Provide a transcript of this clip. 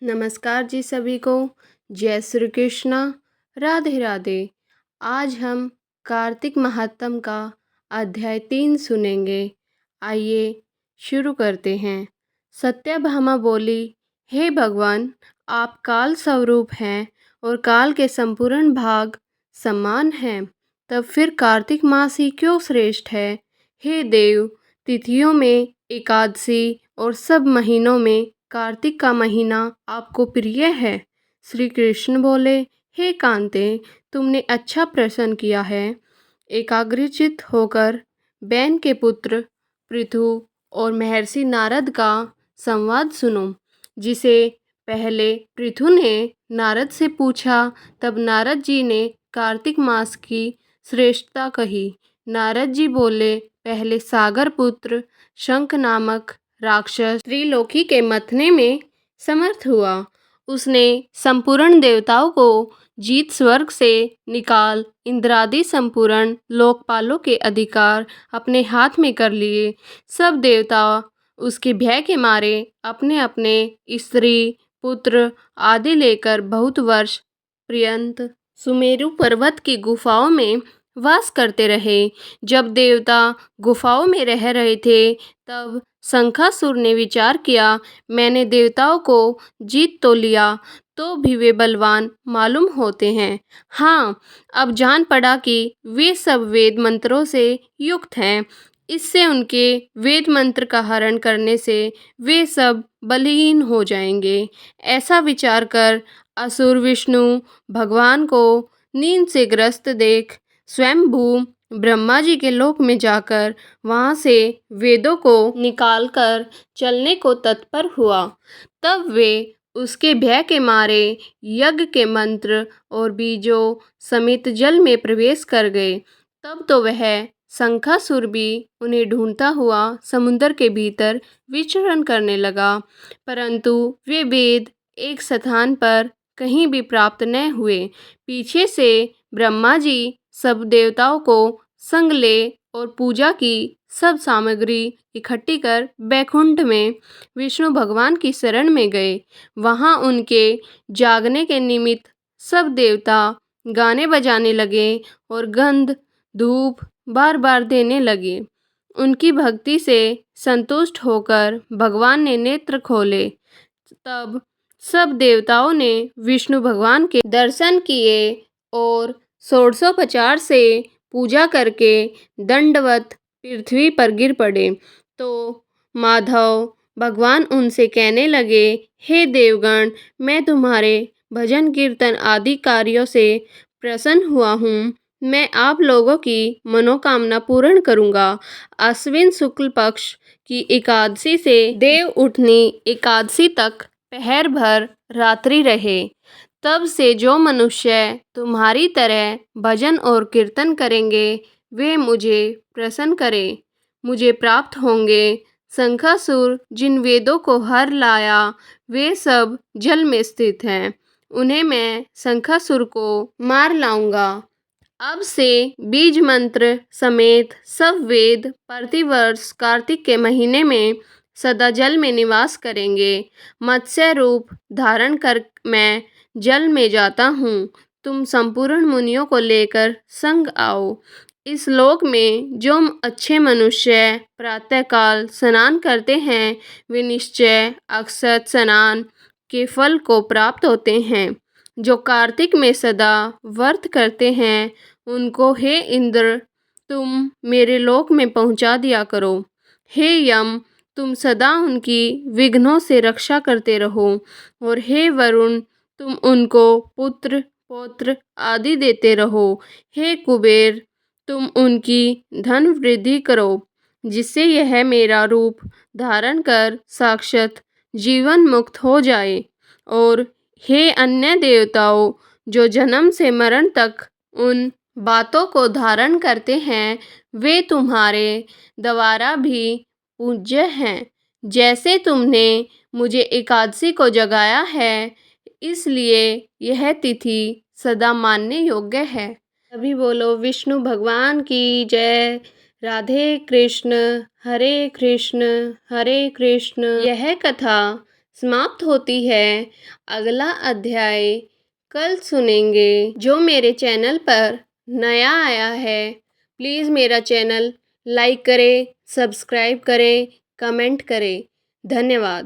नमस्कार जी सभी को। जय श्री कृष्णा। राधे राधे। आज हम कार्तिक महात्म का अध्याय 3 सुनेंगे। आइए शुरू करते हैं। सत्यभामा बोली, हे भगवान, आप काल स्वरूप हैं और काल के संपूर्ण भाग समान हैं, तब फिर कार्तिक मास ही क्यों श्रेष्ठ है? हे देव, तिथियों में एकादशी और सब महीनों में कार्तिक का महीना आपको प्रिय है। श्री कृष्ण बोले, हे कांते, तुमने अच्छा प्रश्न किया है। एकाग्रचित होकर बैन के पुत्र पृथु और महर्षि नारद का संवाद सुनो। जिसे पहले पृथु ने नारद से पूछा, तब नारद जी ने कार्तिक मास की श्रेष्ठता कही। नारद जी बोले, पहले सागर पुत्र शंख नामक राक्षस त्रिलोकी के मथने में समर्थ हुआ। उसने संपूर्ण देवताओं को जीत स्वर्ग से निकाल इंद्रादि संपूर्ण लोकपालों के अधिकार अपने हाथ में कर लिए। सब देवता उसके भय के मारे अपने अपने स्त्री पुत्र आदि लेकर बहुत वर्ष पर्यंत सुमेरु पर्वत की गुफाओं में वास करते रहे। जब देवता गुफाओं में रह रहे थे, तब शंखासुर ने विचार किया, मैंने देवताओं को जीत तो लिया, तो भी वे बलवान मालूम होते हैं। हाँ, अब जान पड़ा कि वे सब वेद मंत्रों से युक्त हैं। इससे उनके वेद मंत्र का हरण करने से वे सब बलहीन हो जाएंगे। ऐसा विचार कर असुर विष्णु भगवान को नींद से ग्रस्त देख स्वयंभू ब्रह्मा जी के लोक में जाकर वहाँ से वेदों को निकालकर चलने को तत्पर हुआ। तब वे उसके भय के मारे यज्ञ के मंत्र और बीजों समेत जल में प्रवेश कर गए। तब तो वह शंखासुर भी उन्हें ढूंढता हुआ समुद्र के भीतर विचरण करने लगा, परंतु वे वेद एक स्थान पर कहीं भी प्राप्त न हुए। पीछे से ब्रह्मा जी सब देवताओं को संग ले और पूजा की सब सामग्री इकट्ठी कर बैकुंठ में विष्णु भगवान की शरण में गए। वहाँ उनके जागने के निमित्त सब देवता गाने बजाने लगे और गंध धूप बार बार देने लगे। उनकी भक्ति से संतुष्ट होकर भगवान ने नेत्र खोले। तब सब देवताओं ने विष्णु भगवान के दर्शन किए और षोडशोपचार से पूजा करके दंडवत पृथ्वी पर गिर पड़े। तो माधव भगवान उनसे कहने लगे, हे देवगण, मैं तुम्हारे भजन कीर्तन आदि कार्यों से प्रसन्न हुआ हूँ। मैं आप लोगों की मनोकामना पूर्ण करूँगा। आश्विन शुक्ल पक्ष की एकादशी से देव उठनी एकादशी तक पहर भर रात्रि रहे। तब से जो मनुष्य तुम्हारी तरह भजन और कीर्तन करेंगे, वे मुझे प्रसन्न करें, मुझे प्राप्त होंगे। शंखासुर जिन वेदों को हर लाया, वे सब जल में स्थित हैं। उन्हें मैं शंखासुर को मार लाऊंगा। अब से बीज मंत्र समेत सब वेद प्रतिवर्ष कार्तिक के महीने में सदा जल में निवास करेंगे। मत्स्य रूप धारण कर मैं जल में जाता हूँ। तुम संपूर्ण मुनियों को लेकर संग आओ। इस लोक में जो अच्छे मनुष्य प्रातःकाल स्नान करते हैं, वे निश्चय अक्षत स्नान के फल को प्राप्त होते हैं। जो कार्तिक में सदा व्रत करते हैं, उनको हे इंद्र, तुम मेरे लोक में पहुंचा दिया करो। हे यम, तुम सदा उनकी विघ्नों से रक्षा करते रहो। और हे वरुण, तुम उनको पुत्र पौत्र आदि देते रहो। हे कुबेर, तुम उनकी धन वृद्धि करो, जिससे यह मेरा रूप धारण कर साक्षात जीवन मुक्त हो जाए। और हे अन्य देवताओं, जो जन्म से मरण तक उन बातों को धारण करते हैं, वे तुम्हारे द्वारा भी पूज्य हैं। जैसे तुमने मुझे एकादशी को जगाया है, इसलिए यह तिथि सदा मानने योग्य है। अभी बोलो विष्णु भगवान की जय। राधे कृष्ण हरे कृष्ण हरे कृष्ण। यह कथा समाप्त होती है। अगला अध्याय कल सुनेंगे। जो मेरे चैनल पर नया आया है, प्लीज़ मेरा चैनल लाइक करें, सब्सक्राइब करें, कमेंट करें। धन्यवाद।